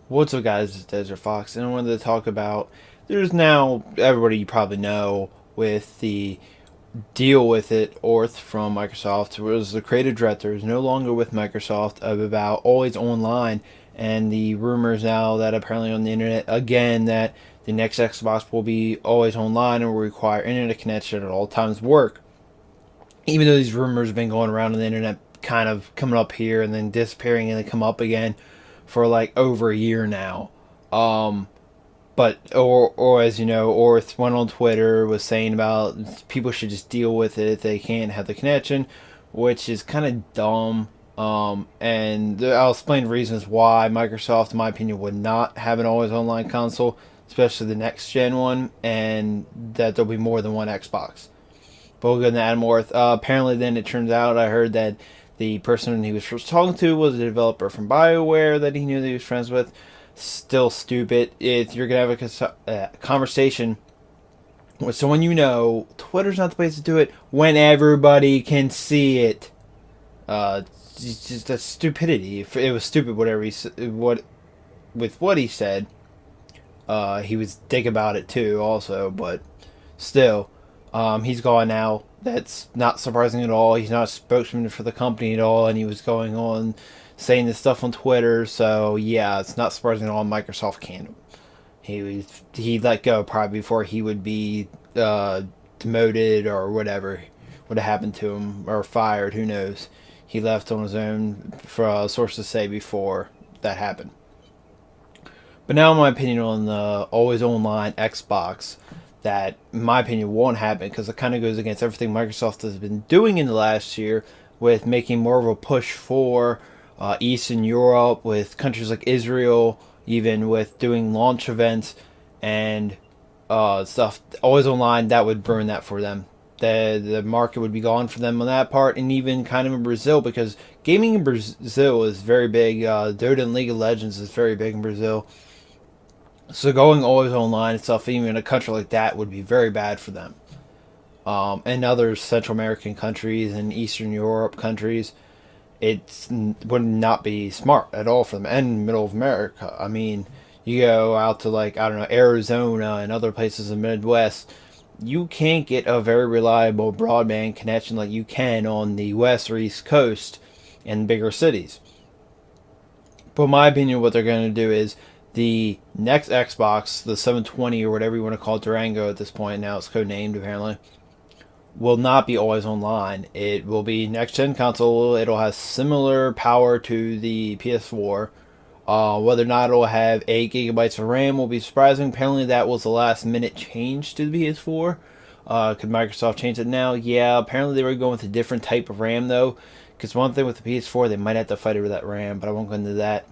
What's up, guys? It's Desert Fox, and I wanted to talk about. There's now everybody you probably know with the deal with it. Orth from Microsoft was the creative director, is no longer with Microsoft of about Always Online, and the rumors now that apparently on the internet again that the next Xbox will be always online and will require internet connection at all times work. Even though these rumors have been going around on the internet, kind of coming up here and then disappearing and then come up again for like over a year now. Um, or as you know, or went on Twitter was saying about people should just deal with it if they can't have the connection, which is kind of dumb. And I'll explain reasons why Microsoft, in my opinion, would not have an always online console, especially the next gen one, and that there'll be more than one Xbox. But we'll go to Adam Orth. Apparently, then it turns out I heard that the person he was first talking to was a developer from BioWare that he knew that he was friends with. Still stupid. If you're gonna have a conversation with someone you know, Twitter's not the place to do it when everybody can see it. It's just that stupidity. It was stupid. Whatever what he said. He was dick about it too, also, but still, he's gone now. That's not surprising at all. He's not a spokesman for the company at all, and he was going on saying this stuff on Twitter. So yeah, it's not surprising at all. Microsoft canned him. He let go probably before he would be demoted or whatever would have happened to him or fired. Who knows? He left on his own, for sources say, before that happened. But now, my opinion on the always online Xbox, that in my opinion won't happen because it kind of goes against everything Microsoft has been doing in the last year with making more of a push for Eastern Europe, with countries like Israel, even with doing launch events and stuff. Always online, that would burn that for them. The market would be gone for them on that part, and even kind of in Brazil, because gaming in Brazil is very big. Dota and League of Legends is very big in Brazil. So going always online and stuff, even in a country like that, would be very bad for them. And other Central American countries and Eastern Europe countries, it would not be smart at all for them. And Middle of America, I mean, you go out to like I don't know Arizona and other places in the Midwest, you can't get a very reliable broadband connection like you can on the West or East Coast in bigger cities. But in my opinion, what they're going to do is the next Xbox, the 720 or whatever you want to call it, Durango at this point, now it's codenamed apparently, will not be always online. It will be next gen console. It'll have similar power to the PS4. Whether or not it'll have 8 gigabytes of RAM will be surprising. Apparently, that was the last minute change to the PS4. Could Microsoft change it now? Yeah, apparently they were going with a different type of RAM though. Because one thing with the PS4, they might have to fight over that RAM, but I won't go into that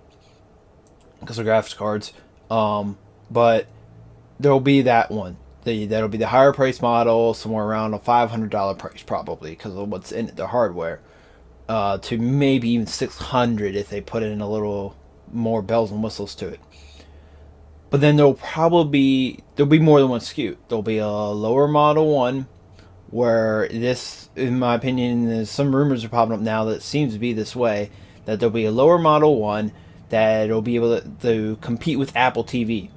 because of graphics cards. But there'll be that one. That'll be the higher price model, somewhere around a $500 price probably because of what's in it, the hardware. To maybe even 600 if they put in a little more bells and whistles to it. But then there'll be more than one SKU. There'll be a lower model one where this, in my opinion, there's some rumors are popping up now that it seems to be this way, that there'll be a lower model one that'll be able to compete with Apple TV.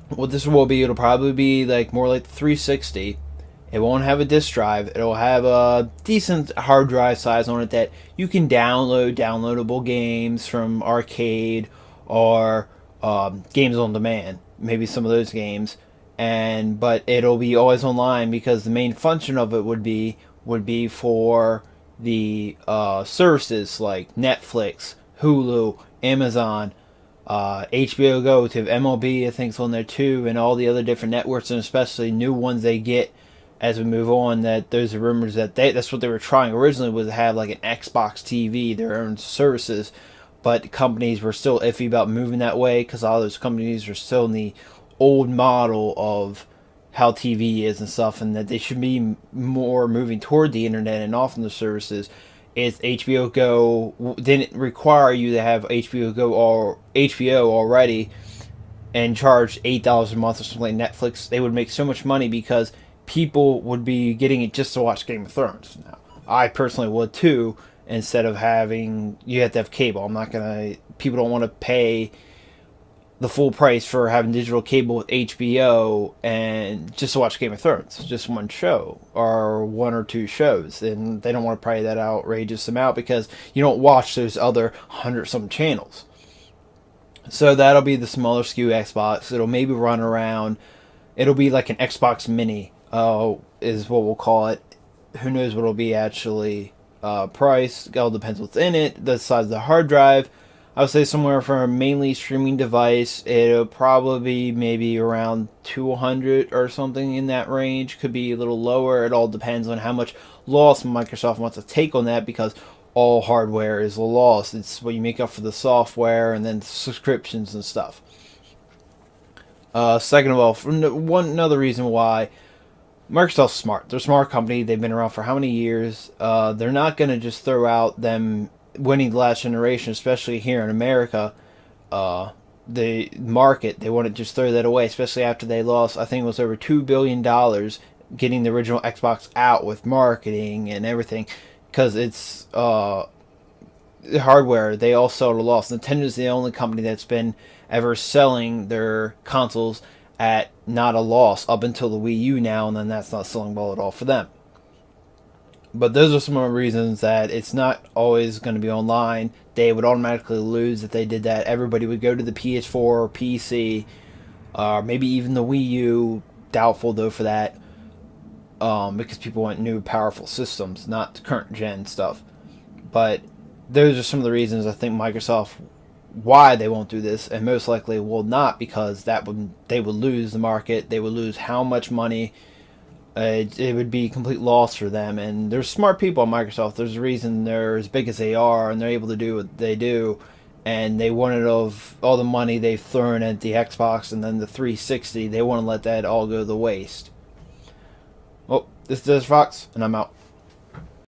What this will be, it'll probably be like more like the 360. It won't have a disk drive. It'll have a decent hard drive size on it that you can download downloadable games from arcade or games on demand. Maybe some of those games, and but it'll be always online because the main function of it would be for the services like Netflix, Hulu, Amazon, HBO Go to have MLB, I think, is on there too, and all the other different networks, and especially new ones they get as we move on. That there's rumors that that's what they were trying originally, was to have like an Xbox TV, their own services, but companies were still iffy about moving that way because all those companies are still in the old model of how TV is and stuff, and that they should be more moving toward the internet and off from the services. If HBO Go didn't require you to have HBO Go or HBO already and charge $8 a month or something like Netflix, they would make so much money because people would be getting it just to watch Game of Thrones. Now, I personally would too. Instead of having, you have to have cable. I'm not gonna. People don't want to pay the full price for having digital cable with HBO and just to watch Game of Thrones, just one show or one or two shows, and they don't want to pay that outrageous amount because you don't watch those other 100 some channels. So that'll be the smaller SKU Xbox. It'll maybe run around. It'll be like an Xbox Mini, is what we'll call it. Who knows what it'll be actually priced? It all depends what's in it, the size of the hard drive. I would say somewhere for a mainly streaming device, it'll probably be maybe around 200 or something in that range. Could be a little lower. It all depends on how much loss Microsoft wants to take on that because all hardware is a loss. It's what you make up for the software and then subscriptions and stuff. Second of all, another reason why Microsoft's smart. They're a smart company. They've been around for how many years? They're not going to just throw out them winning the last generation, especially here in America. The market, they want to just throw that away, especially after they lost, I think it was over $2 billion getting the original Xbox out with marketing and everything, because it's hardware. They all sell at a loss. Nintendo's the only company that's been ever selling their consoles at not a loss up until the Wii U now, and then that's not selling well at all for them. But those are some of the reasons that it's not always going to be online. They would automatically lose if they did that. Everybody would go to the PS4 or PC, maybe even the Wii U. Doubtful though for that, because people want new powerful systems, not current gen stuff. But those are some of the reasons I think Microsoft, why they won't do this, and most likely will not, because they would lose the market. They would lose how much money. It would be a complete loss for them. And there's smart people at Microsoft. There's a reason they're as big as they are, and they're able to do what they do. And they wanted of all the money they've thrown at the Xbox and then the 360, they want to let that all go to the waste. Well, this is Fox, and I'm out.